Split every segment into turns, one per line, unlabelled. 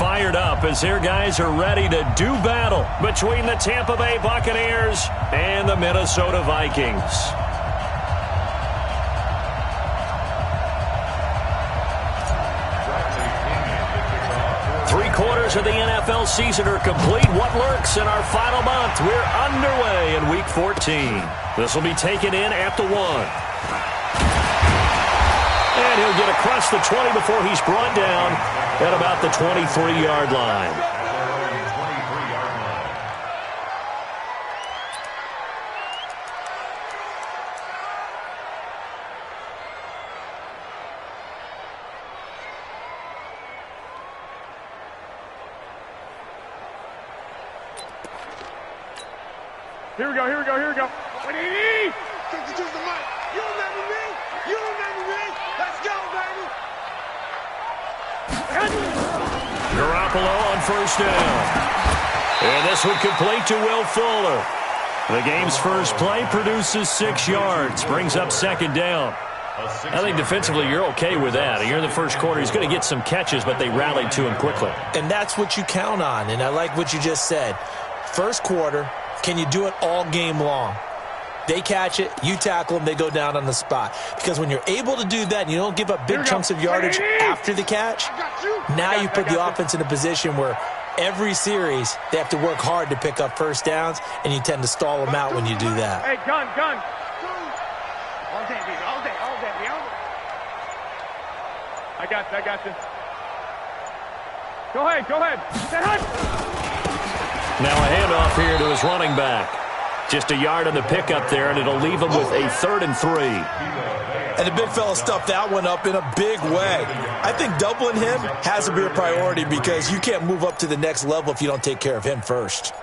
fired up as their guys are ready to do battle between the Tampa Bay Buccaneers and the Minnesota Vikings. Three-quarters of the NFL season are complete. What lurks in our final month? We're underway in Week 14. This will be taken in at the 1. And he'll get across the 20 before he's brought down at about the 23-yard line.
Here we go, here we go, here we go. What do you need? Take the mic. You remember me? You remember me? Let's go, baby.
Garoppolo on first down. And this would complete to Will Fuller. The game's first play produces 6 yards, brings up second down. I think defensively you're okay with that. Here in the first quarter, he's going to get some catches, but they rallied to him quickly.
And that's what you count on, and I like what you just said. First quarter, can you do it all game long? They catch it, you tackle them, they go down on the spot. Because when you're able to do that and you don't give up big chunks of yardage after the catch, now you put the offense in a position where every series they have to work hard to pick up first downs, and you tend to stall them out when you do that.
Hey, gun. All day, baby, all day, baby. I got you. Go ahead. Say hi.
Now a handoff here to his running back. Just a yard on the pickup there, and it'll leave him with a 3rd and 3.
And the big fella stuffed that one up in a big way. I think doubling him has to be a priority because you can't move up to the next level if you don't take care of him first.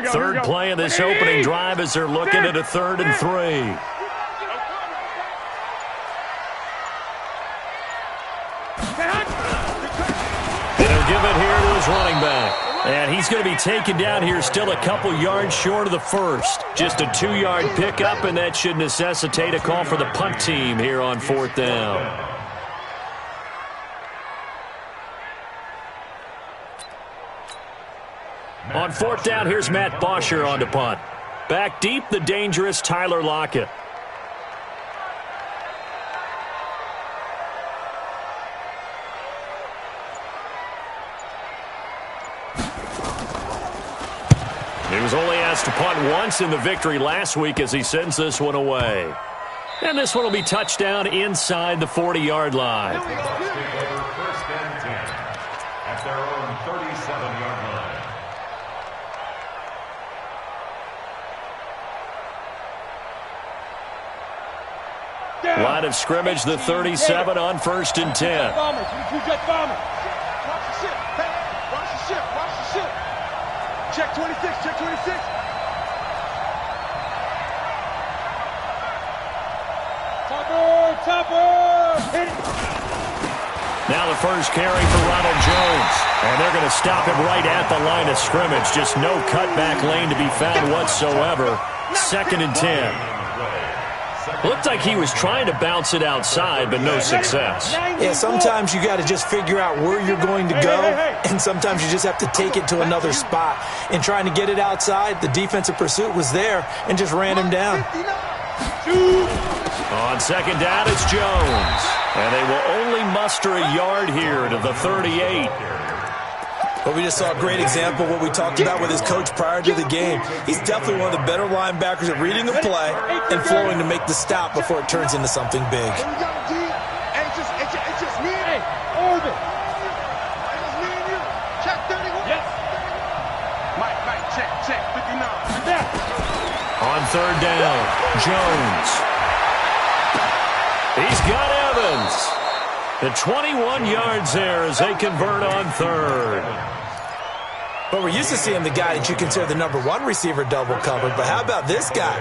Third play of this opening drive as they're looking at a 3rd and 3. And he'll give it here to his running back. And he's going to be taken down here still a couple yards short of the first. Just a 2-yard pickup, and that should necessitate a call for the punt team here on 4th down. On 4th down, here's Matt Bosher on to punt. Back deep, the dangerous Tyler Lockett. He was only asked to punt once in the victory last week as he sends this one away. And this one will be touchdown inside the 40-yard line.
First and 10 at their own 37-yard line.
Line of scrimmage, the 37 on 1st and 10.
Watch the ship. Check 26. Topper. Hit it.
Now the first carry for Ronald Jones. And they're going to stop him right at the line of scrimmage. Just no cutback lane to be found whatsoever. 2nd and 10. Looked like he was trying to bounce it outside, but no success.
Yeah, sometimes you got to just figure out where you're going to go, and sometimes you just have to take it to another spot. In trying to get it outside, the defensive pursuit was there and just ran him down.
On 2nd down, it's Jones. And they will only muster a yard here to the 38.
But we just saw a great example of what we talked about with his coach prior to the game. He's definitely one of the better linebackers at reading a play and flowing to make the stop before it turns into something big.
It's just me. Hey, Orbit. It's just me and you. Check 31. Yes. Mike, check 59.
On 3rd down, Jones. He's got Evans. The 21 yards there as they convert on 3rd.
But we're used to seeing the guy that you consider the #1 receiver double covered. But how about this guy?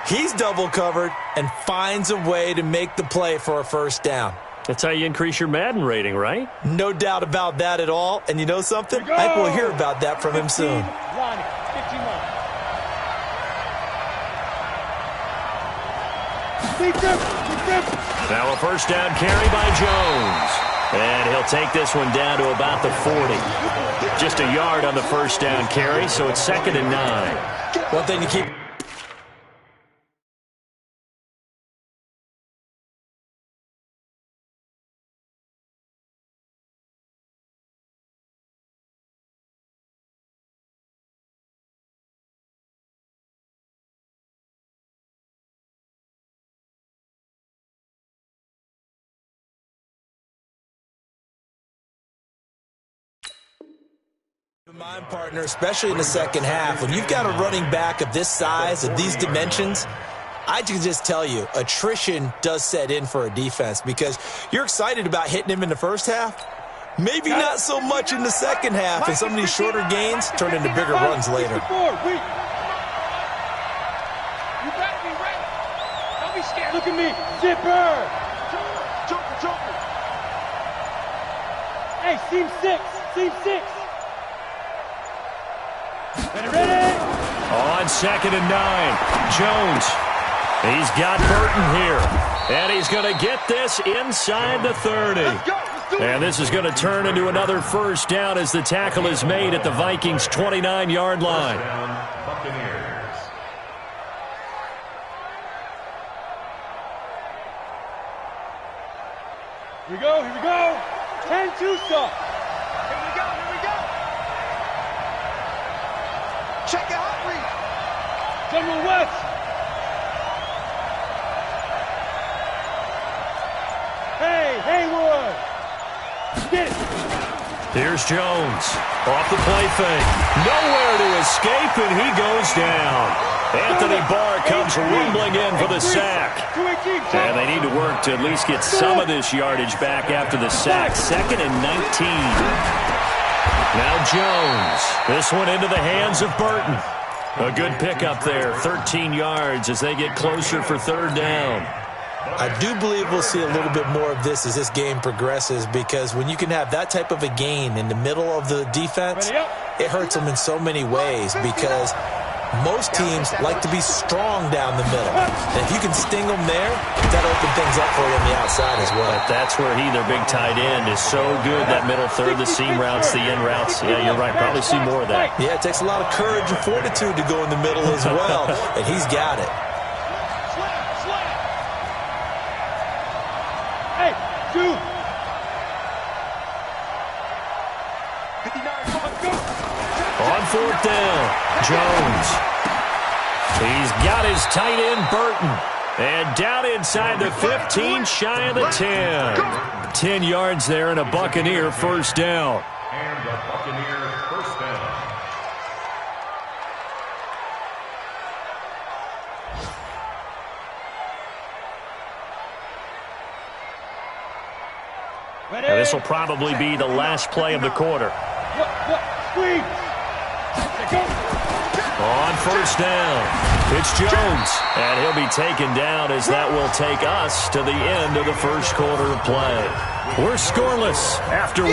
He's double covered and finds a way to make the play for a first down.
That's how you increase your Madden rating, right?
No doubt about that at all. And you know something? I think we'll hear about that from him soon.
Now a first down carry by Jones. And he'll take this one down to about the 40. Just a yard on the first down carry, so it's 2nd and 9.
One thing to keep... Mind, partner, especially in the second half, when you've got a running back of this size, of these dimensions, I can just tell you, attrition does set in for a defense because you're excited about hitting him in the first half. Maybe not so much in the second half, and some of these shorter gains turn into bigger runs later.
You better be ready. Don't be scared. Look at me. Zipper. Jumper. Hey, seam 6. Ready?
On 2nd and 9, Jones. He's got Burton here. And he's going to get this inside the 30.
Let's go.
And this is going to turn into another first down as the tackle is made at the Vikings' 29-yard line.
Buccaneers.
Here we go. 10-2 stop. Here we go. Check it out, Reed. General West. Hey, Haywood. Get it.
Here's Jones. Off the play fake. Nowhere to escape, and he goes down. Anthony Barr comes rumbling in for the sack. And they need to work to at least get some of this yardage back after the sack. 2nd and 19. Now Jones. This one into the hands of Burton. A good pickup there. 13 yards as they get closer for 3rd down.
I do believe we'll see a little bit more of this as this game progresses because when you can have that type of a gain in the middle of the defense, it hurts them in so many ways because most teams like to be strong down the middle. And if you can sting them there, that'll open things up for you on the outside as well.
But that's where their big tight end, is so good. That middle third, the seam routes, the in routes. Yeah, you're right. Probably see more of that.
Yeah, it takes a lot of courage and fortitude to go in the middle as well. And he's got it.
Hey, dude.
On 4th down, Jones. He's got his tight end, Burton. And down inside the 15, shy of the 10. 10 yards there and a Buccaneer first down.
And the Buccaneer first down.
And this will probably be the last play of the quarter.
Squeeze.
On first down, it's Jones. And he'll be taken down as that will take us to the end of the first quarter of play. We're scoreless after 1.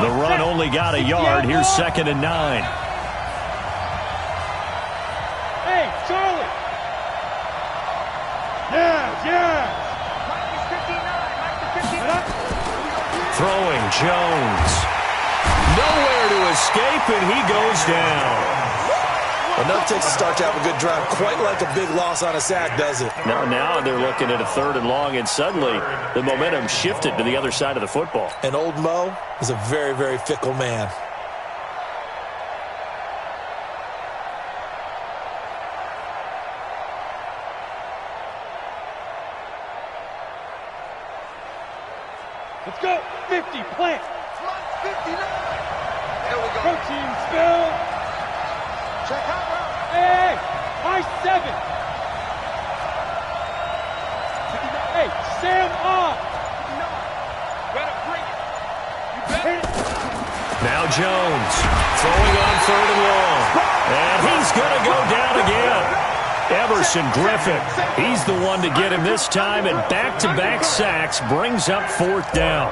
The run only got a yard. Here's 2nd and 9.
Hey, Charlie. Yeah.
Throwing Jones. Nowhere to escape, and he goes down.
Enough takes to start to have a good drive. Quite like a big loss on a sack, does it?
Now they're looking at a 3rd and long, and suddenly the momentum shifted to the other side of the football.
And old Mo is a very, very fickle man.
Let's go. 50, plant. 59. There we go. Protein spill. Check out. Hey, high 7. Hey, Sam off. Better bring it. You better.
Now Jones throwing on 3rd and long. And he's going to go down again. Everson Griffin, he's the one to get him this time, and back-to-back sacks brings up 4th down.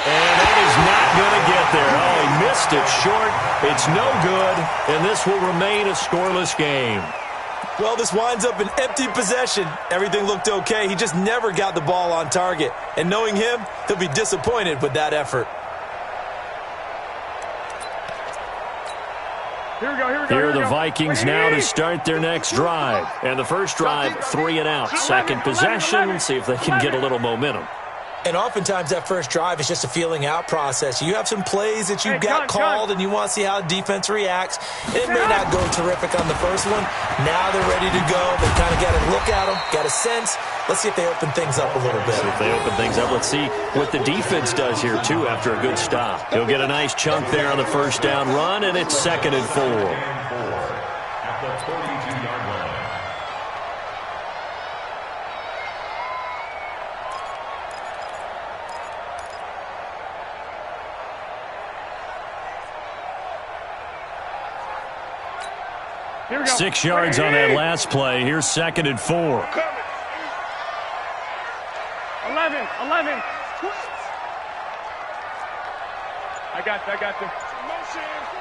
And that is not going to get there. Oh, he missed it short. It's no good, and this will remain a scoreless game.
Well, this winds up an empty possession. Everything looked okay. He just never got the ball on target. And knowing him, he'll be disappointed with that effort.
Here are the Vikings now to start their next drive. And the first drive, 3 and out. Second possession, see if they can get a little momentum.
And oftentimes that first drive is just a feeling out process. You have some plays that you got called and you want to see how defense reacts. It may not go terrific on the first one. Now they're ready to go. They kind of got to look at them, got a sense. Let's see if they open things up a little bit.
See if they open things up. Let's see what the defense does here, too, after a good stop. He'll get a nice chunk there on the first down run, and it's 2nd and 4.
At the 42-yard line.
Here we go.
6 yards on that last play. Here's 2nd and 4.
11. I got you.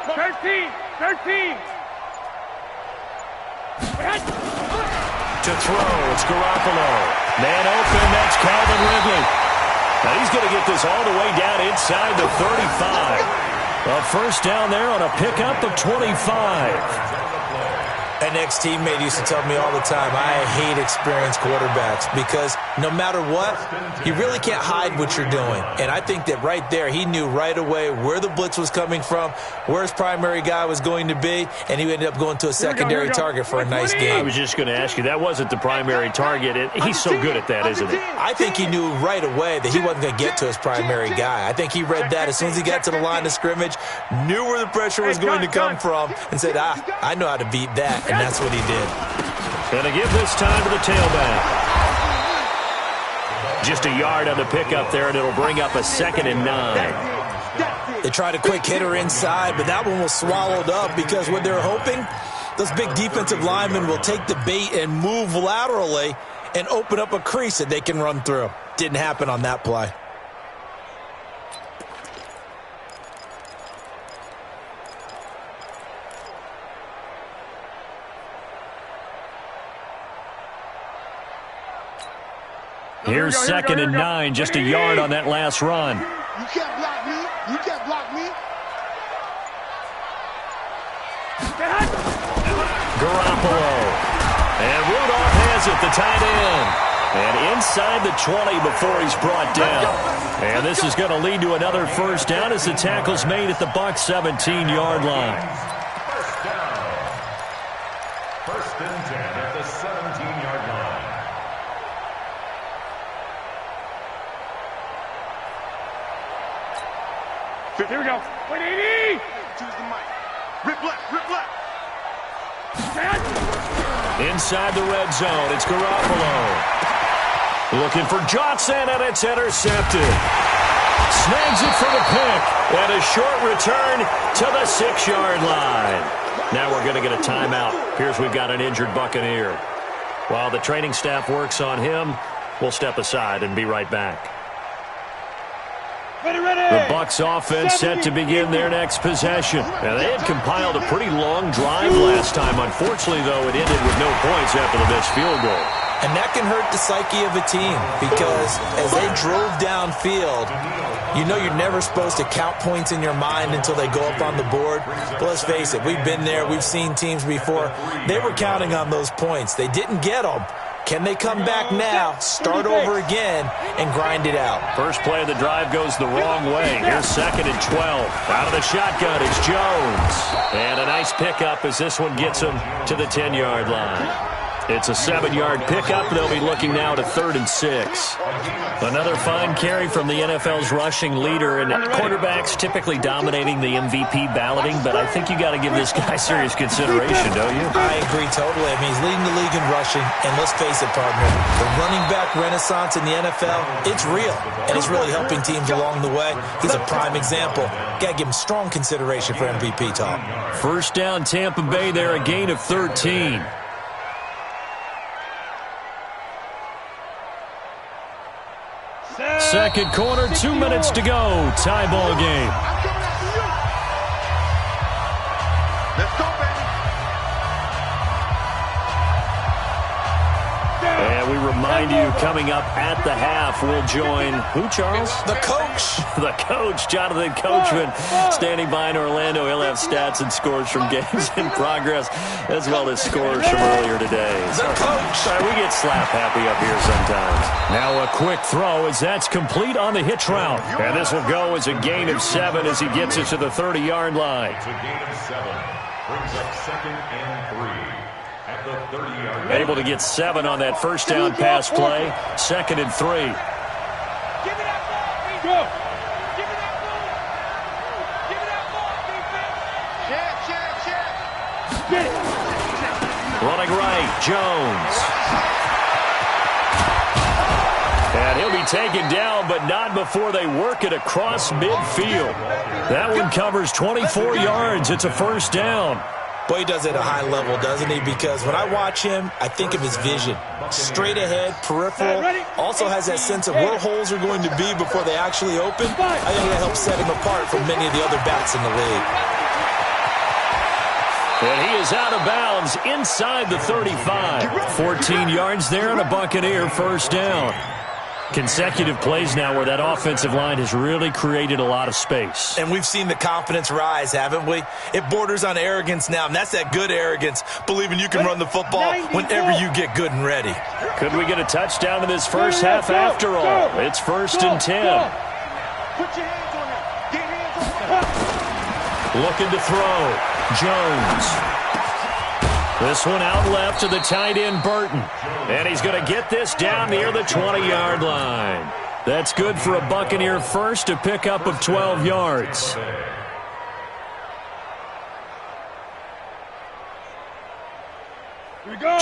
13.
To throw, it's Garoppolo. Man open, that's Calvin Ridley. Now he's going to get this all the way down inside the 35. A first down there on a pickup of 25.
An ex-teammate used to tell me all the time, I hate experienced quarterbacks because no matter what, you really can't hide what you're doing. And I think that right there, he knew right away where the blitz was coming from, where his primary guy was going to be, and he ended up going to a secondary target for a nice game.
I was just going to ask you, that wasn't the primary target. He's so good at that, isn't he?
I think he knew right away that he wasn't going to get to his primary guy. I think he read that as soon as he got to the line of scrimmage, knew where the pressure was going to come from, and said, I know how to beat that. And that's what he did.
Gonna give this time to the tailback. Just a yard on the pickup there, and it'll bring up a 2nd and 9.
They tried a quick hitter inside, but that one was swallowed up because what they're hoping, those big defensive linemen will take the bait and move laterally and open up a crease that they can run through. Didn't happen on that play.
Here's 2nd and 9, just a yard on that last run.
You can't block me.
Garoppolo. And Rudolph has it, the tight end. And inside the 20 before he's brought down. And this is going to lead to another first down as the tackle's made at the Bucs 17-yard line.
First down. 1st and 10 at the 17-yard line.
Here we go. 180. Choose the mic. Rip left.
Inside the red zone, it's Garoppolo. Looking for Johnson, and it's intercepted. Snags it for the pick, and a short return to the 6-yard line. Now we're going to get a timeout. Here's we've got an injured Buccaneer. While the training staff works on him, we'll step aside and be right back. The Bucs offense set to begin their next possession. Now, they had compiled a pretty long drive last time. Unfortunately, though, it ended with no points after the missed field goal.
And that can hurt the psyche of a team because as they drove downfield, you know you're never supposed to count points in your mind until they go up on the board. But let's face it, we've been there. We've seen teams before. They were counting on those points. They didn't get them. Can they come back now, start over again, and grind it out?
First play of the drive goes the wrong way. Here's 2nd and 12. Out of the shotgun is Jones. And a nice pickup as this one gets him to the 10-yard line. It's a 7-yard pickup. They'll be looking now to 3rd and 6. Another fine carry from the NFL's rushing leader, and quarterbacks typically dominating the MVP balloting, but I think you got to give this guy serious consideration, don't you?
I agree totally. I mean, he's leading the league in rushing, and let's face it, partner, the running back renaissance in the NFL, it's real, and it's really helping teams along the way. He's a prime example. Got to give him strong consideration for MVP talk.
First down, Tampa Bay there, a gain of 13. Second quarter, 2 minutes to go. Tie ball game.
Let's go, baby.
And we remind you, coming up at the half, we'll join who, Charles?
The coach.
The coach, Jonathan Coachman, standing by in Orlando. He'll have stats and scores from games in progress, as well as scores from earlier today.
The coach.
Sorry, we get slap happy up here sometimes. Now a quick throw as that's complete on the hitch route. And this will go as a gain of 7 as he gets it to the 30-yard line.
It's a gain of 7. Brings up 2nd and 3. At the 30-yard line.
Able to get 7 on that first down pass play. 2nd and 3.
Give me that ball, go. Give me that ball. Give me that ball, defense. Check.
Running right, Jones. And he'll be taken down, but not before they work it across midfield. That one covers 24 yards. It's a first down.
Boy, he does it at a high level, doesn't he? Because when I watch him, I think of his vision. Straight ahead, peripheral. Also has that sense of where holes are going to be before they actually open. I think that helps set him apart from many of the other backs in the league.
And he is out of bounds inside the 35. 14 yards there and a Buccaneer first down. Consecutive plays now where that offensive line has really created a lot of space.
And we've seen the confidence rise, haven't we? It borders on arrogance now, and that's that good arrogance, believing you can run the football whenever you get good and ready.
Could we get a touchdown in this first half after all? It's 1st and 10.
Put your hands on that. Get hands on that.
Looking to throw. Jones. This one out left to the tight end, Burton. And he's going to get this down near the 20-yard line. That's good for a Buccaneer first, a pickup of 12 yards.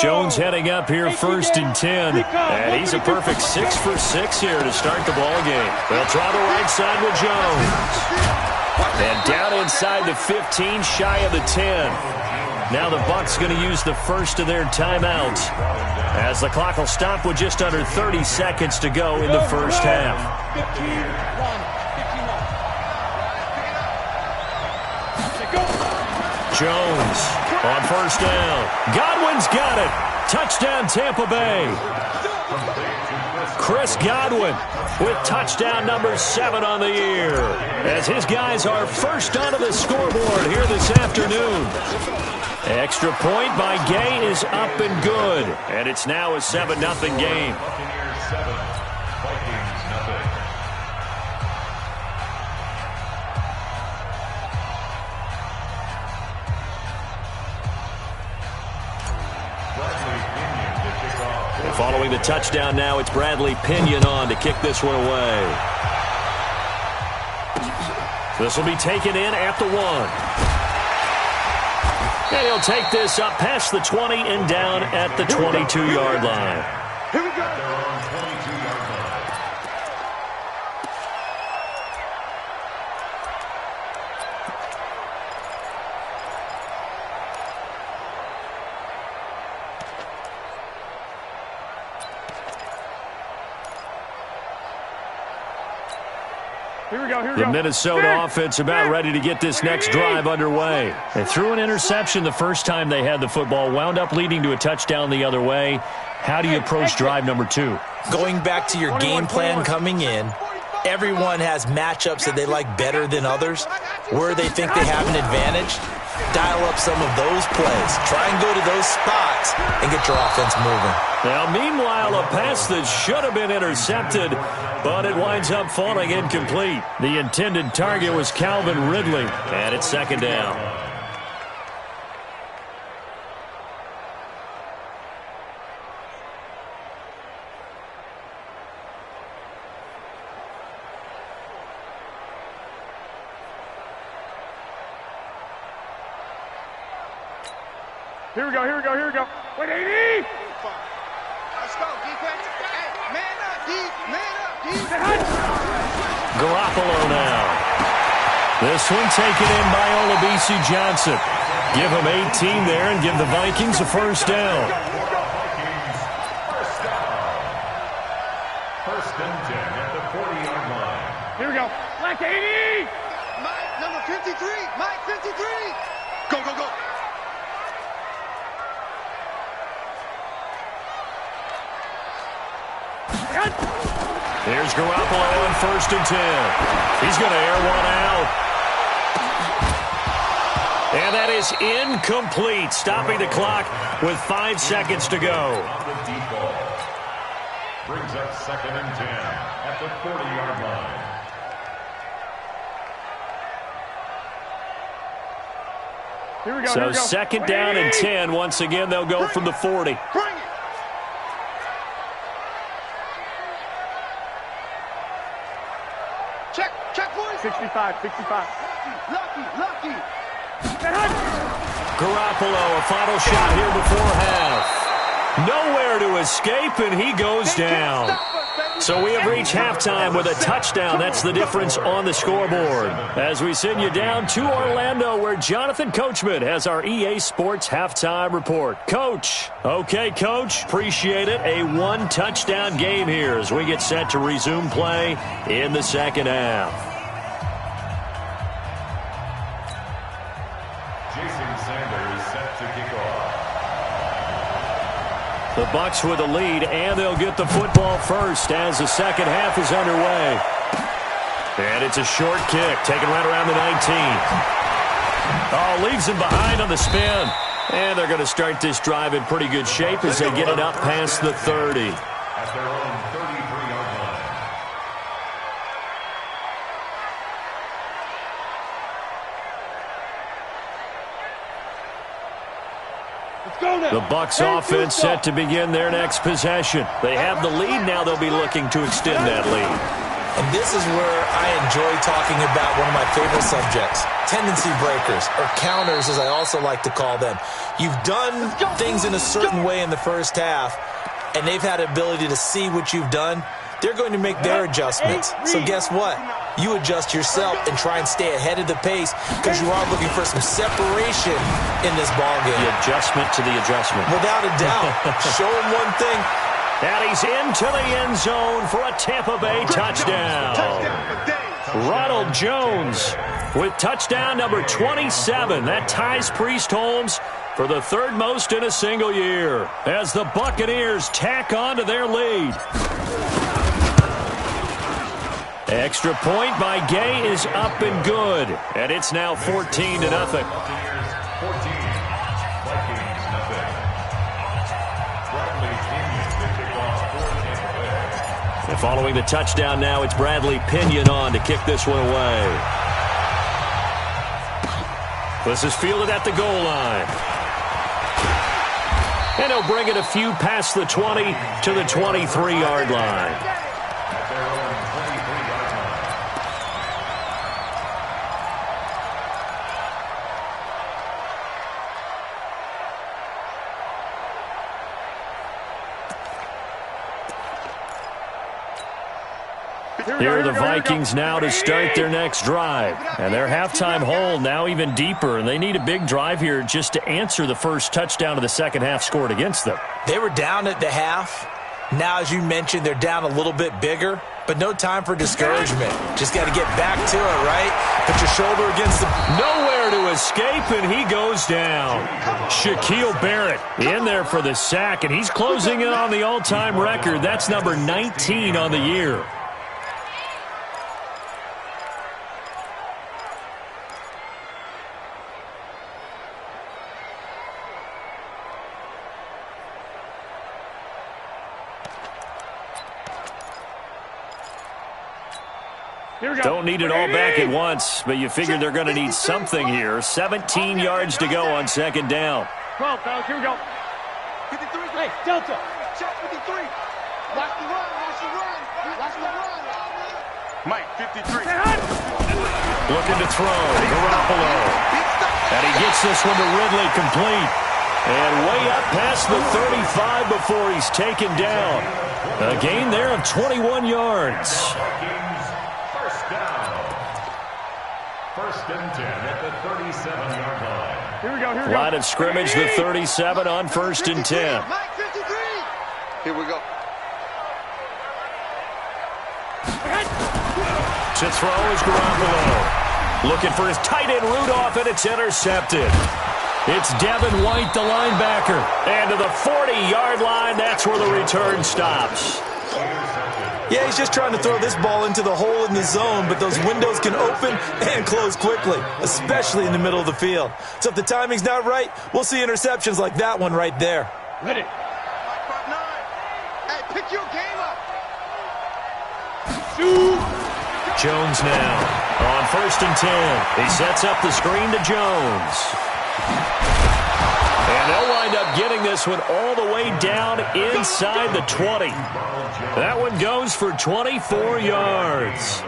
Jones heading up here 1st and 10. And he's a perfect 6 for 6 here to start the ball game. They'll try the right side with Jones. And down inside the 15, shy of the 10. Now the Bucs going to use the first of their timeouts as the clock will stop with just under 30 seconds to go in the first half. Jones on first down. Godwin's got it. Touchdown Tampa Bay. Chris Godwin with touchdown number 7 on the year as his guys are first onto the scoreboard here this afternoon. Extra point by Gay is up and good. And it's now a 7-0 game.
Buccaneers 7, Vikings nothing.
And following the touchdown now, it's Bradley Pinion on to kick this one away. This will be taken in at the 1. And he'll take this up past the 20 and down at the 22-yard line.
Here we go.
The Minnesota offense about ready to get this next drive underway. They threw an interception the first time they had the football, wound up leading to a touchdown the other way. How do you approach drive number 2?
Going back to your game plan coming in, everyone has matchups that they like better than others. Where they think they have an advantage, dial up some of those plays. Try and go to those spots and get your offense moving.
Now, meanwhile, a pass that should have been intercepted, but it winds up falling incomplete. The intended target was Calvin Ridley, and it's 2nd down.
Here we go, here we go, here we go. Wait, 80!
Let's go, defense. Hey, man up, D. Man up, D.
Garoppolo now. This one taken in by Olabisi Johnson. Give him 18 there and give the Vikings a first down.
First and 10 at the 40-yard line.
Here we go. Black 80!
Mike, number 53. Mike, 53. Go, go, go.
Here's Garoppolo on first and 10. He's going to air one out. And that is incomplete, stopping the clock with 5 seconds to go.
Brings up second and 10 at the 40-yard line.
Here we go,
So
here we go.
second down and 10. Once again, they'll go from the 40.
Bring it. Check, check, boys.
65, 65.
Lucky.
Garoppolo, a final shot here before half. Nowhere to escape, and he goes down. So we have reached halftime with a touchdown. That's the difference on the scoreboard. As we send you down to Orlando, where Jonathan Coachman has our EA Sports halftime report. Coach. Okay, Coach. Appreciate it. A one-touchdown game here as we get set to resume play in the second half.
Jason Sanders set to kick off.
The Bucs with a lead, and they'll get the football first as the second half is underway. And it's a short kick, taken right around the 19. Oh, leaves him behind on the spin. And they're going to start this drive in pretty good shape as they get it up past the 30.
At their own 33-yard line.
Let's go now.
The Bucs offense set to begin their next possession. They have the lead now. They'll be looking to extend that lead.
And this is where I enjoy talking about one of my favorite subjects, tendency breakers, or counters as I also like to call them. You've done things in a certain way in the first half, and they've had the ability to see what you've done. They're going to make their adjustments. So guess what? You adjust yourself and try and stay ahead of the pace because you are looking for some separation in this ballgame.
The adjustment to the adjustment.
Without a doubt. Show them one thing.
And he's into the end zone for a Tampa Bay touchdown. Ronald Jones with touchdown number 27. That ties Priest Holmes for the third most in a single year as the Buccaneers tack on to their lead. Extra point by Gay is up and good. And it's now 14-0.
Buccaneers 14. Vikings nothing. Bradley Pinion to kick off for Tampa Bay.
And following the touchdown now, it's Bradley Pinion on to kick this one away. This is fielded at the goal line. And he'll bring it a few past the 20 to the 23-yard line. Here are the Vikings now to start their next drive. And their halftime hole now even deeper. And they need a big drive here just to answer the first touchdown of the second half scored against them.
They were down at the half. Now, as you mentioned, they're down a little bit bigger. But no time for discouragement. Just got to get back to it, right? Put your shoulder against the...
Nowhere to escape, and he goes down. Shaquille Barrett in there for the sack. And he's closing in on the all-time record. That's number 19 on the year. Don't need it all back at once, but you figure they're going to need something here. 17 yards to go on second down.
12, fellas, here we go.
53.
Hey, Delta.
Check 53. Watch the run. Watch the run. Watch the run.
Mike, 53.
Looking to throw. Garoppolo. And he gets this one to Ridley complete. And way up past the 35 before he's taken down. A gain there of 21 yards.
First down. First and 10 at the 37-yard line.
Here we go, here we go.
Line of scrimmage, the 37 on first and 10.
Mike 53. Here we go.
To throw is Garoppolo. Looking for his tight end Rudolph, and it's intercepted. It's Devin White, the linebacker. And to the 40-yard line, that's where the return stops.
Yeah, he's just trying to throw this ball into the hole in the zone, but those windows can open and close quickly, especially in the middle of the field. So if the timing's not right, we'll see interceptions like that one right there.
Ready.
Hey, pick your game up.
Jones now on first and 10. He sets up the screen to Jones. And they'll wind up getting this one all the way down inside the 20. That one goes for 24 yards.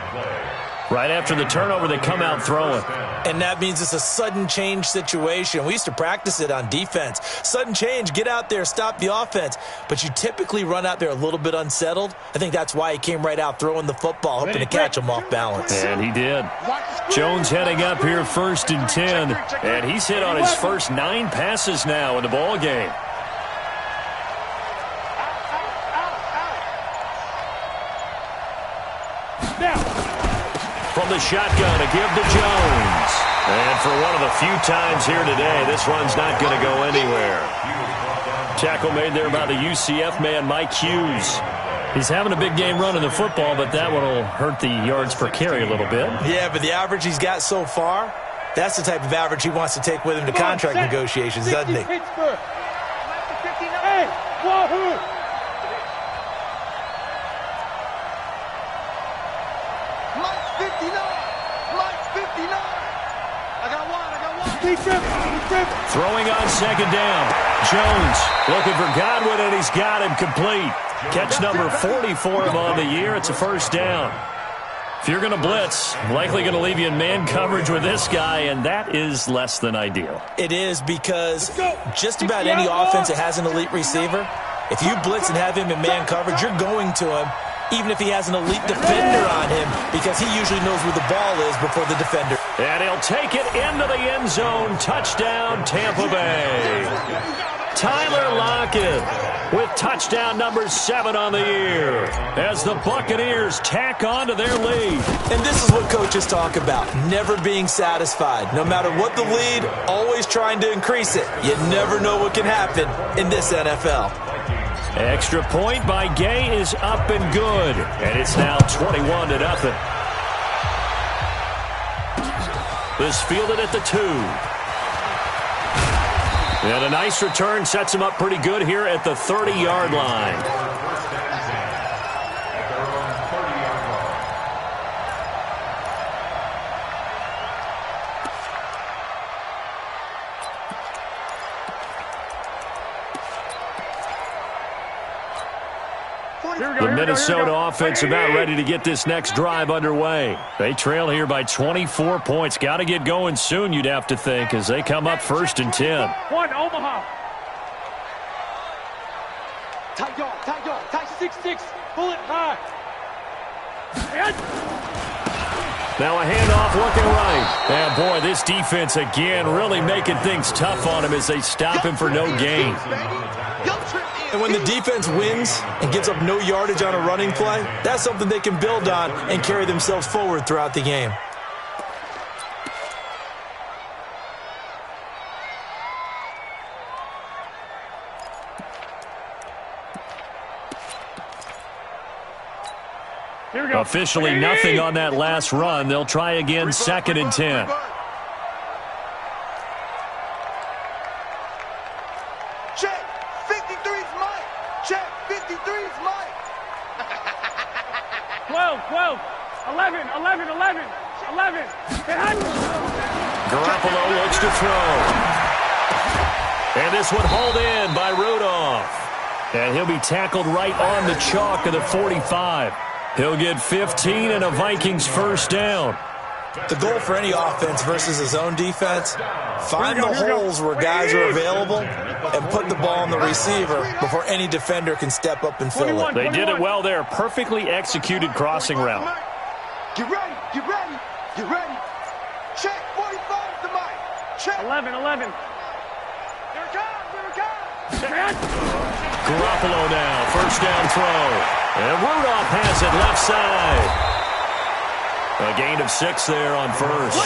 Right after the turnover, they come out throwing.
And that means it's a sudden change situation. We used to practice it on defense. Sudden change, get out there, stop the offense. But you typically run out there a little bit unsettled. I think that's why he came right out throwing the football, hoping to catch him off balance.
And he did. Jones heading up here first and 10. And he's hit on his first 9 passes now in the ball game. From the shotgun, a give to Jones. And for one of the few times here today, this run's not going to go anywhere. Tackle made there by the UCF man, Mike Hughes. He's having a big game running the football, but that one will hurt the yards per carry a little bit.
Yeah, but the average he's got so far, that's the type of average he wants to take with him to contract negotiations, doesn't he?
Hey, wahoo!
Throwing on second down. Jones looking for Godwin, and he's got him complete. Catch number 40 for him on the year. It's a first down. If you're going to blitz, likely going to leave you in man coverage with this guy, and that is less than ideal.
It is, because just about any offense that has an elite receiver, if you blitz and have him in man coverage, you're going to him, even if he has an elite defender on him, because he usually knows where the ball is before the defender.
And he'll take it into the end zone. Touchdown, Tampa Bay. Tyler Lockett with touchdown number 7 on the year as the Buccaneers tack on to their lead.
And this is what coaches talk about, never being satisfied. No matter what the lead, always trying to increase it. You never know what can happen in this NFL.
Extra point by Gay is up and good. And it's now 21-0. This fielded at the 2. And a nice return sets him up pretty good here at the 30-yard line. The Minnesota offense about ready to get this next drive underway. They trail here by 24 points. Got to get going soon, you'd have to think, as they come up first and 10.
One, Omaha. Tight dog, tight 6-6, bullet high.
Now a handoff looking right. And boy, this defense again really making things tough on him as they stop him for no gain.
And when the defense wins and gives up no yardage on a running play, that's something they can build on and carry themselves forward throughout the game.
Here we go.
Officially nothing on that last run. They'll try again, second and 10.
Check. 53's Mike. Check. 53's Mike.
12, 11.
Garoppolo looks to throw. And this one hauled in by Rudolph. And he'll be tackled right on the chalk of the 45. He'll get 15 and a Vikings first down.
The goal for any offense versus a zone defense, find the holes where guys are available and put the ball on the receiver before any defender can step up and fill it.
They did it well there. Perfectly executed crossing route.
Get ready, get ready, get ready. Check 45 to Mike. Check.
11. Here it comes,
Garoppolo now, first down throw. And Rudolph has it left side. A gain of 6 there on first.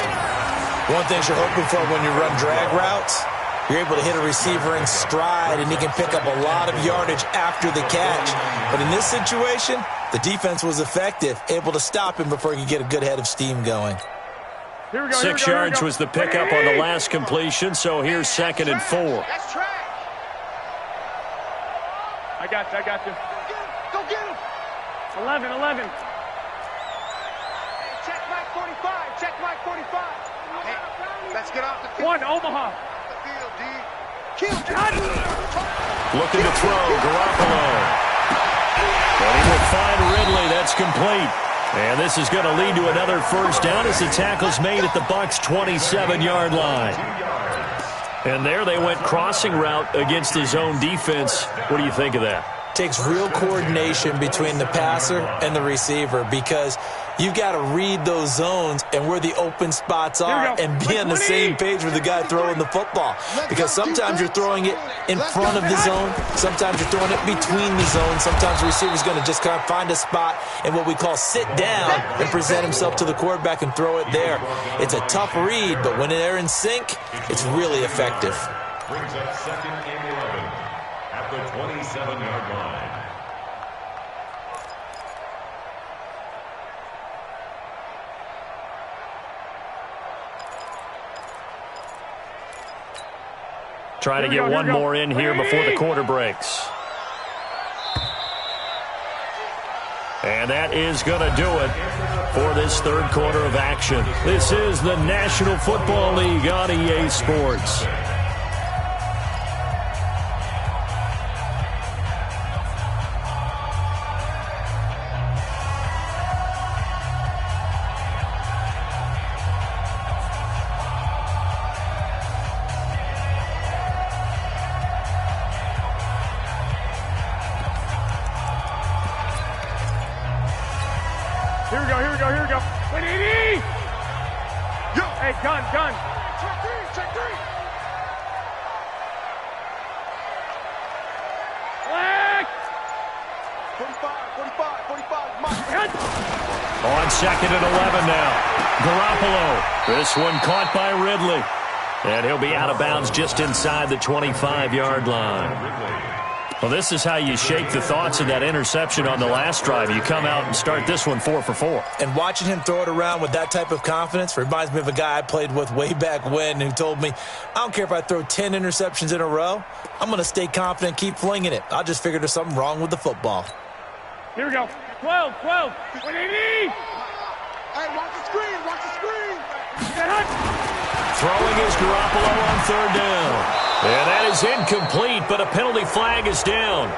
One thing you're hoping for when you run drag routes, you're able to hit a receiver in stride, and he can pick up a lot of yardage after the catch. But in this situation, the defense was effective, able to stop him before he could get a good head of steam going.
6 yards was the pickup on the last completion, so here's 2nd and 4.
That's track.
I got you.
Go get him.
11.
Check Mike 45. Check Mike 45. Hey, let's get off the field.
1, Omaha.
The field, D. Kill.
Looking to throw, Garoppolo. But he will find Ridley. That's complete. And this is going to lead to another first down as the tackle's made at the Bucs' 27-yard line. And there they went crossing route against the zone defense. What do you think of that?
Takes real coordination between the passer and the receiver, because you've got to read those zones and where the open spots are and be on the same page with the guy throwing the football. Because sometimes you're throwing it in front of the zone. Sometimes you're throwing it between the zones. Sometimes the receiver's going to just kind of find a spot and what we call sit down and present himself to the quarterback and throw it there. It's a tough read, but when they're in sync, it's really effective.
Brings up 2nd and 11 at the 27-yard line.
Trying to get one more in here before the quarter breaks. And that is going to do it for this third quarter of action. This is the National Football League on EA Sports.
Here we go. Wait, Edie! Yo! Hey, gun. Check three. Black!
45, Mike.
On 2nd and 11 now. Garoppolo. This one caught by Ridley. And he'll be out of bounds just inside the 25-yard line. Well, this is how you shake the thoughts of that interception on the last drive. You come out and start this one 4 for 4.
And watching him throw it around with that type of confidence reminds me of a guy I played with way back when who told me, I don't care if I throw 10 interceptions in a row. I'm going to stay confident, keep flinging it. I just figured there's something wrong with the football.
Here we go. 12. Wait, Edie!
Hey, watch the screen.
Throwing is Garoppolo on 3rd down. And that is incomplete, but a penalty flag is down.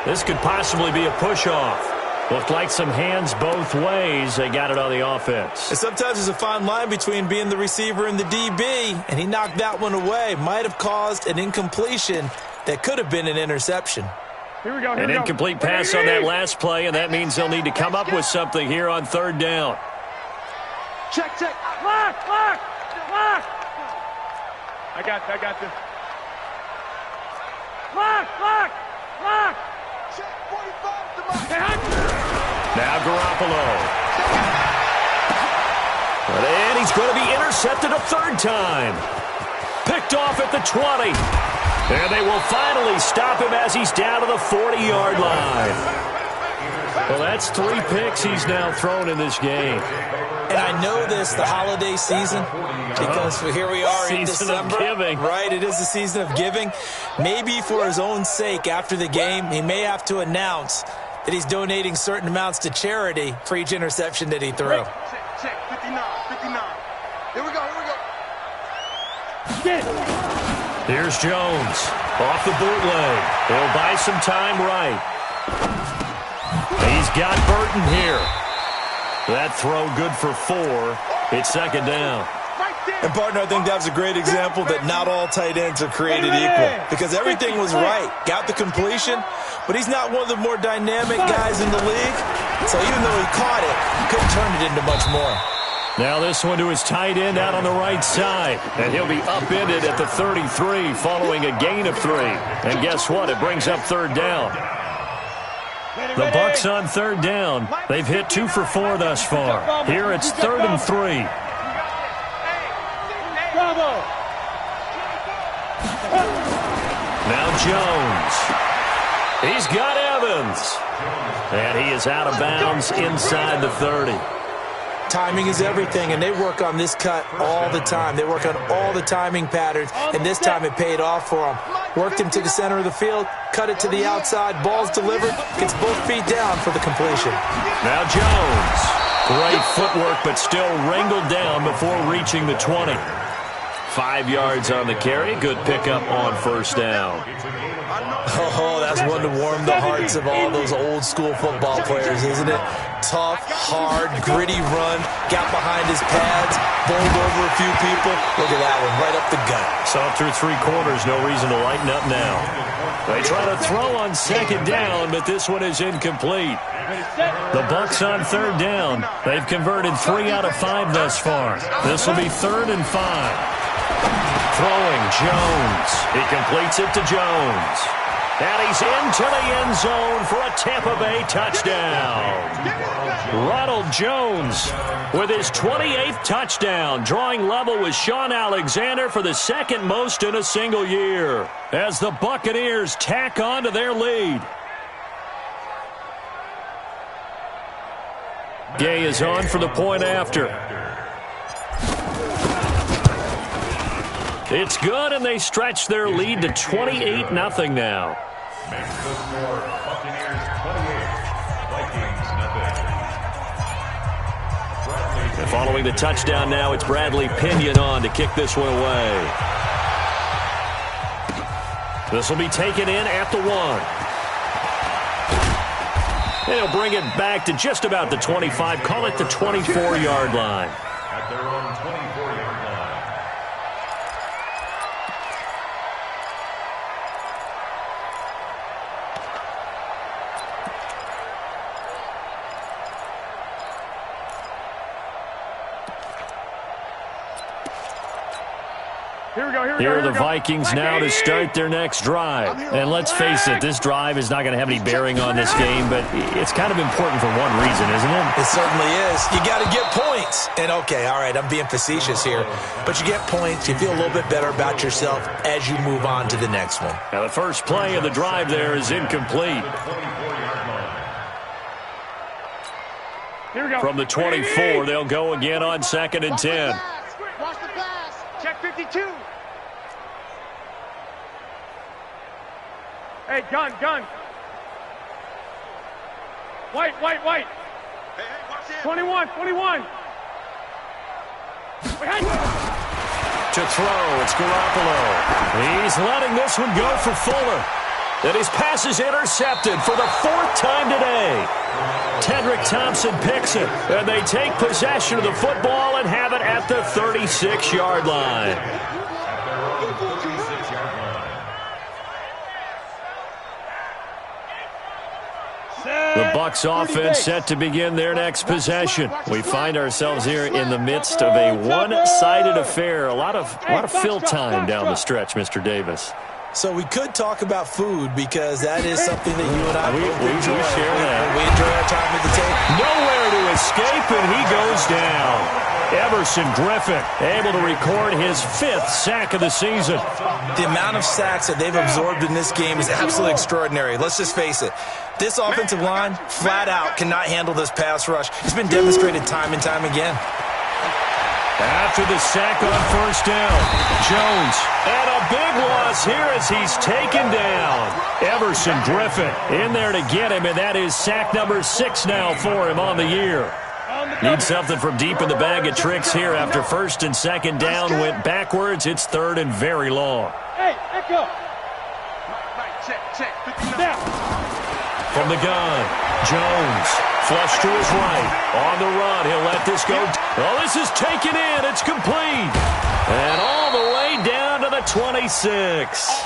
This could possibly be a push-off. Looked like some hands both ways. They got it on the offense.
And sometimes there's a fine line between being the receiver and the DB, and he knocked that one away. Might have caused an incompletion that could have been an interception.
Here we go.
An incomplete pass on that last play, and that means they'll need to come up with something here on 3rd down.
Check.
Lock! I got you. Lock!
Check 45 to Mike.
Now Garoppolo. And he's going to be intercepted a 3rd time. Picked off at the 20. And they will finally stop him as he's down to the 40-yard line. Well, that's 3 picks he's now thrown in this game.
And I know this, the holiday season, because here we are in December.
Season of giving.
Right, it is the season of giving. Maybe for his own sake, after the game, he may have to announce that he's donating certain amounts to charity for each interception that he threw.
Check. 59. Here we go.
Here's Jones. Off the bootleg. He'll buy some time right. He's got Burton here. That throw good for 4. It's second down.
And, partner, I think that was a great example that not all tight ends are created equal because everything was right. Got the completion, but he's not one of the more dynamic guys in the league. So even though he caught it, he couldn't turn it into much more.
Now this one to his tight end out on the right side. And he'll be upended at the 33 following a gain of 3. And guess what? It brings up third down. The Bucs on third down. They've hit 2 for 4 thus far. Here it's 3rd and 3. Now Jones. He's got Evans. And he is out of bounds inside the 30.
Timing is everything, and they work on this cut all the time. They work on all the timing patterns, and this time it paid off for them. Worked him to the center of the field, cut it to the outside, ball's delivered, gets both feet down for the completion.
Now Jones. Great footwork, but still wrangled down before reaching the 20. 5 yards on the carry. Good pickup on first down.
Oh, that's one to warm the hearts of all those old school football players, isn't it? Tough, hard, gritty run, got behind his pads, bowled over a few people. Look at that one, right up the gut.
Saw through 3 quarters, no reason to lighten up now. They try to throw on second down, but this one is incomplete. The Bucs on third down. They've converted 3 out of 5 thus far. This will be 3rd and 5. Throwing Jones. He completes it to Jones. And he's into the end zone for a Tampa Bay touchdown. Ronald Jones with his 28th touchdown, drawing level with Shaun Alexander for the 2nd most in a single year, as the Buccaneers tack on to their lead. Gay is on for the point after. It's good, and they stretch their lead to 28-0 now.
Mexico score, Buccaneers 28, Vikings nothing.
And following the touchdown now, it's Bradley Pinion on to kick this one away. This will be taken in at the 1. And he'll bring it back to just about the 25, call it the 24-yard line.
At their own 24-yard line.
Here are the Vikings now to start their next drive. And let's face it, this drive is not going to have any bearing on this game, but it's kind of important for one reason, isn't it?
It certainly is. You got to get points. And, okay, all right, I'm being facetious here, but you get points, you feel a little bit better about yourself as you move on to the next one.
Now, the first play of the drive there is incomplete.
Here we go.
From the 24, they'll go again on 2nd and 10.
Watch the pass. Check 52. Hey, gun. White.
Hey, watch it.
21.
To throw, it's Garoppolo. He's letting this one go for Fuller. And his pass is intercepted for the 4th time today. Tedrick Thompson picks it, and they take possession of the football and have it at the 36-yard line. The Bucs offense set to begin their next possession. We find ourselves here in the midst of a one-sided affair. A lot of fill time down the stretch, Mr. Davis.
So we could talk about food because that is something that you and I
we
enjoy.
share that.
We enjoy our time at the table.
Nowhere to escape, and he goes down. Everson Griffin able to record his 5th sack of the season.
The amount of sacks that they've absorbed in this game is absolutely extraordinary. Let's just face it. This offensive line, flat out, cannot handle this pass rush. It's been demonstrated time and time again.
After the sack on first down, Jones, and a big loss here as he's taken down. Everson Griffin in there to get him, and that is sack number 6 now for him on the year. Need something from deep in the bag of tricks here after 1st and 2nd down went backwards. It's 3rd and very long.
Hey, echo.
Right, check. 59.
Now.
from the gun. Jones, flush to his right. On the run, he'll let this go. Oh, this is taken in. It's complete. And all the way down to the 26.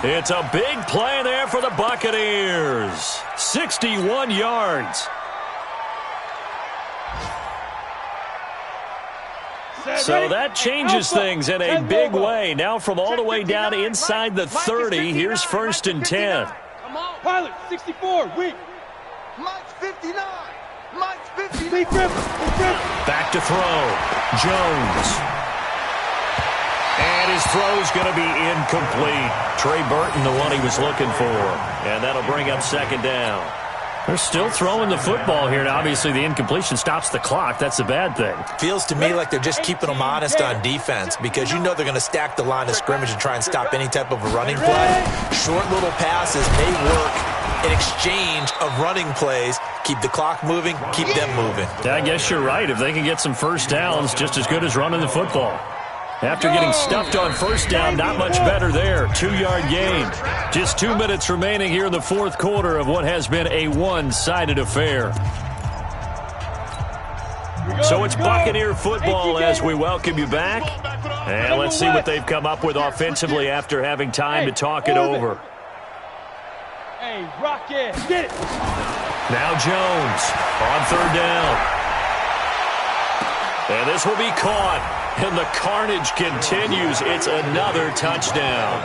It's a big play there for the Buccaneers. 61 yards. So that changes things in a big way. Now from all the way down inside the 30, here's 1st and 10.
Come on. Pilot, 64, weak.
Mike's 59. Mike's 59.
Big grip.
Back to throw. Jones. And his throw's going to be incomplete. Trey Burton, the one he was looking for. And that'll bring up 2nd down. They're still throwing the football here. Now, obviously, the incompletion stops the clock. That's a bad thing.
Feels to me like they're just keeping them honest on defense because you know they're going to stack the line of scrimmage and try and stop any type of a running play. Short little passes may work in exchange of running plays. Keep the clock moving, keep them moving.
I guess you're right. If they can get some first downs, just as good as running the football. After getting stuffed on 1st down, not much better there. 2-yard gain. Just 2 minutes remaining here in the 4th quarter of what has been a one-sided affair. So it's Buccaneer football as we welcome you back. And let's see what they've come up with offensively after having time to talk it over.
Hey, Rocket, get it.
Now Jones on 3rd down. And this will be caught. And the carnage continues. It's another touchdown.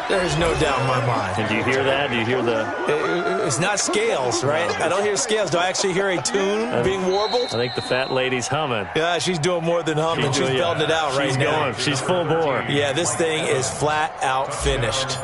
There's no doubt in my mind.
And do you hear that? Do you hear the...
It's not scales, right? I don't hear scales. Do I actually hear a tune being warbled?
I think the fat lady's humming.
Yeah, she's doing more than humming. She's belting it out right now.
She's full bore.
Yeah, this thing is flat out finished.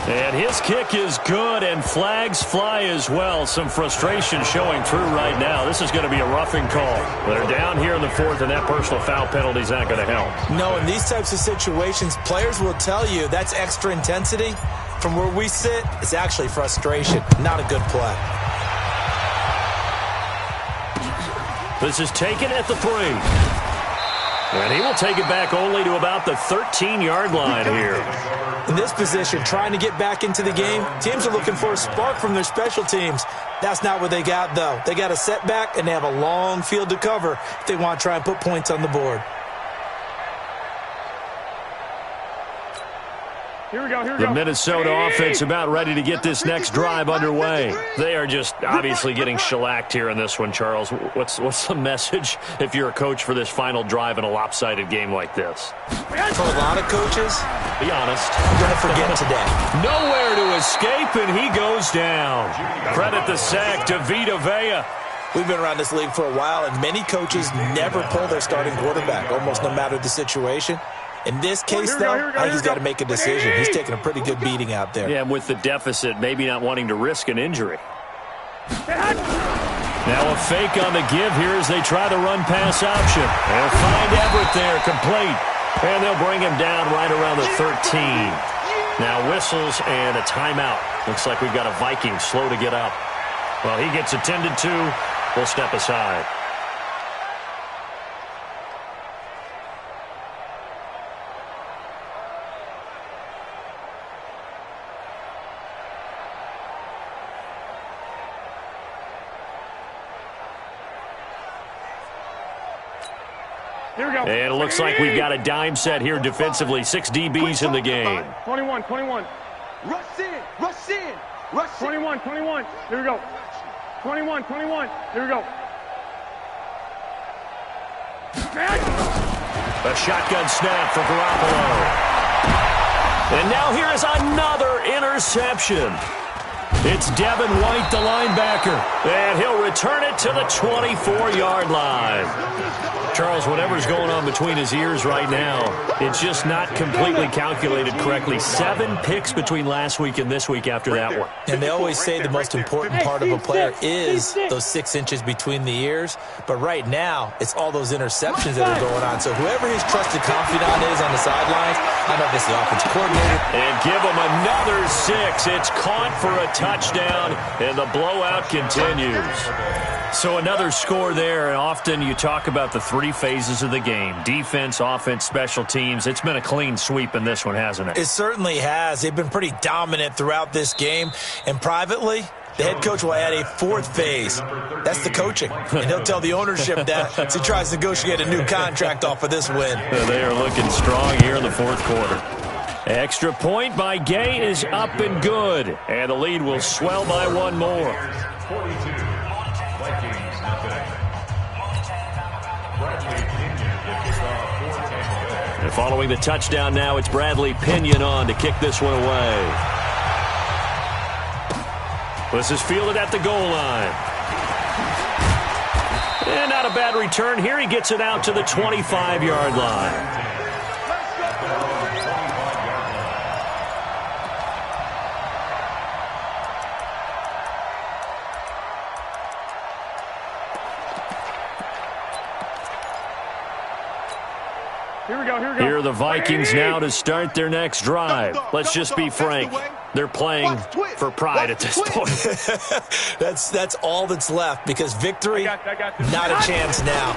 And his kick is good, and flags fly as well. Some frustration showing through right now. This is going to be a roughing call. They're down here in the 4th, and that personal foul penalty is not going to help.
No, in these types of situations, players will tell you that's extra intensity. From where we sit, it's actually frustration, not a good play.
This is taken at the 3. And he will take it back only to about the 13-yard line here.
In this position, trying to get back into the game, teams are looking for a spark from their special teams. That's not what they got, though. They got a setback, and they have a long field to cover if they want to try and put points on the board.
Here we go.
The Minnesota offense about ready to get this next drive underway. They are just obviously getting shellacked here in this one, Charles. What's the message if you're a coach for this final drive in a lopsided game like this?
For a lot of coaches,
be honest,
I'm going to forget today.
Nowhere to escape, and he goes down. Credit the sack to Vita Vea.
We've been around this league for a while, and many coaches never pull their starting quarterback, almost no matter the situation. In this case, though, I think he's got to make a decision. He's taking a pretty good beating out there.
Yeah, and with the deficit, maybe not wanting to risk an injury. Now a fake on the give here as they try the run-pass option. They'll find Everett there, complete. And they'll bring him down right around the 13. Now whistles and a timeout. Looks like we've got a Viking slow to get up. Well, he gets attended to. We'll step aside.
Here we go.
And it looks like we've got a dime set here defensively. 6 DBs in the game.
21.
Rush in.
21. Here we go. 21. Here we go.
A shotgun snap for Garoppolo. And now here is another interception. It's Devin White, the linebacker. And he'll return it to the 24-yard line. Charles, whatever's going on between his ears right now, it's just not completely calculated correctly. 7 picks between last week and this week after that one.
And they always say the most important part of a player is those 6 inches between the ears. But right now, it's all those interceptions that are going on. So whoever his trusted confidant is on the sidelines, I know this is the offensive coordinator.
And give him another 6. It's caught for a touchdown, and the blowout continues. So another score there, and often you talk about the three phases of the game: defense, offense, special teams. It's been a clean sweep in this one, hasn't it?
It certainly has. They've been pretty dominant throughout this game, and privately, the head coach will add a fourth phase. That's the coaching. And he'll tell the ownership that as he tries to negotiate a new contract off of this win.
They are looking strong here in the fourth quarter. Extra point by Gay is up and good. And the lead will swell by one more.
42. Vikings, nothing. Bradley Pinion to kick off for Tampa Bay.
And following the touchdown now, it's Bradley Pinion on to kick this one away. This is fielded at the goal line. And not a bad return here. He gets it out to the 25-yard line. Here are the Vikings now to start their next drive. Let's just be frank. They're playing for pride at this point.
That's all that's left, because victory, not a chance now.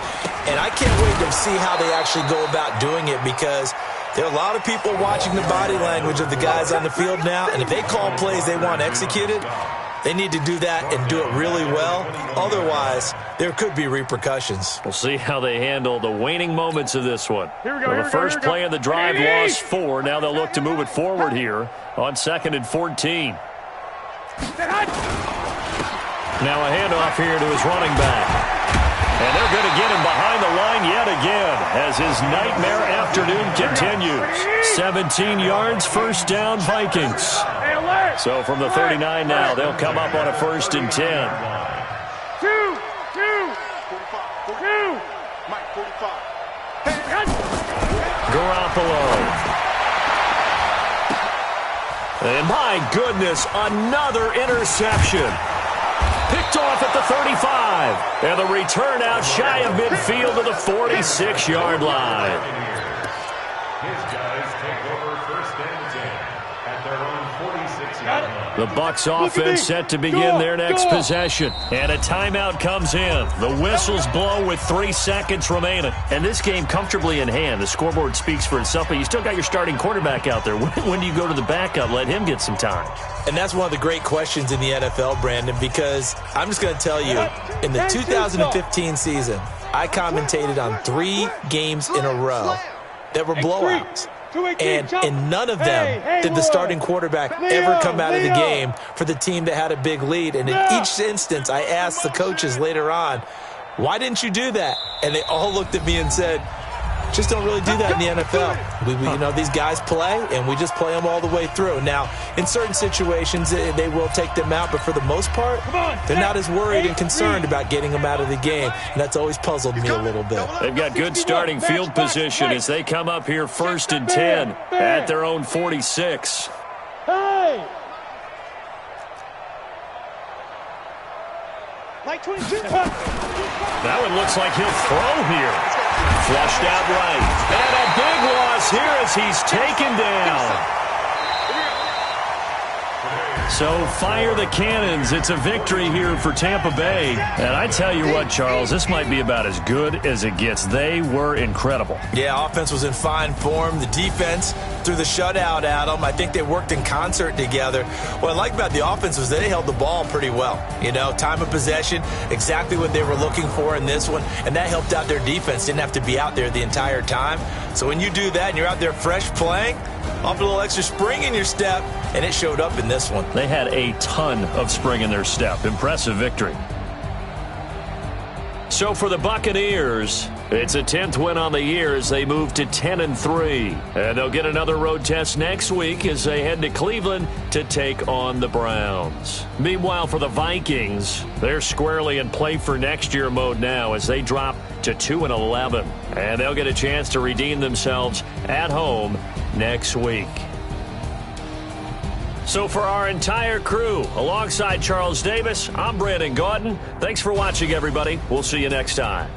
And I can't wait to see how they actually go about doing it, because there are a lot of people watching the body language of the guys on the field now, and if they call plays they want executed, they need to do that and do it really well. Otherwise, there could be repercussions.
We'll see how they handle the waning moments of this one. The first play of the drive lost 4. Now they'll look to move it forward here on 2nd and 14. Now a handoff here to his running back. And they're going to get him behind the line yet again as his nightmare afternoon continues. 17 yards, first down, Vikings. So from the 39 now, they'll come up on a 1st and 10.
2.
Mike, 45.
Garoppolo. And my goodness, another interception. Picked off at the 35. And the return out shy of midfield to the 46-yard line.
His guys take over 1st and 10 at their own 46-yard line.
The Bucs offense set to begin their next possession. And a timeout comes in. The whistles blow with 3 seconds remaining. And this game comfortably in hand. The scoreboard speaks for itself, but you still got your starting quarterback out there. When do you go to the backup? Let him get some time.
And that's one of the great questions in the NFL, Brandon, because I'm just going to tell you, in the 2015 season, I commentated on 3 games in a row that were blowouts. And in none of them did the starting quarterback ever come out of the game for the team that had a big lead. And in each instance, I asked the coaches later on, why didn't you do that? And they all looked at me and said, just don't really do that in the NFL. These guys play, and we just play them all the way through. Now, in certain situations, they will take them out, but for the most part, they're not as worried and concerned about getting them out of the game, and that's always puzzled me a little bit.
They've got good starting field position as they come up here 1st and 10 at their own 46.
Hey! Like 22.
That one looks like he'll throw here. Flushed out right. And a big loss here as he's taken down. So fire the cannons. It's a victory here for Tampa Bay. And I tell you what, Charles, this might be about as good as it gets. They were incredible.
Yeah, offense was in fine form. The defense threw the shutout at them. I think they worked in concert together. What I like about the offense was they held the ball pretty well. Time of possession, exactly what they were looking for in this one. And that helped out their defense. Didn't have to be out there the entire time. So when you do that and you're out there fresh playing, off a little extra spring in your step, and it showed up in this one.
They had a ton of spring in their step. Impressive victory. So for the Buccaneers, it's a 10th win on the year as they move to 10-3. And they'll get another road test next week as they head to Cleveland to take on the Browns. Meanwhile, for the Vikings, they're squarely in play for next year mode now as they drop to 2-11. And they'll get a chance to redeem themselves at home next week. So for our entire crew, alongside Charles Davis, I'm Brandon Gaudin. Thanks for watching, everybody. We'll see you next time.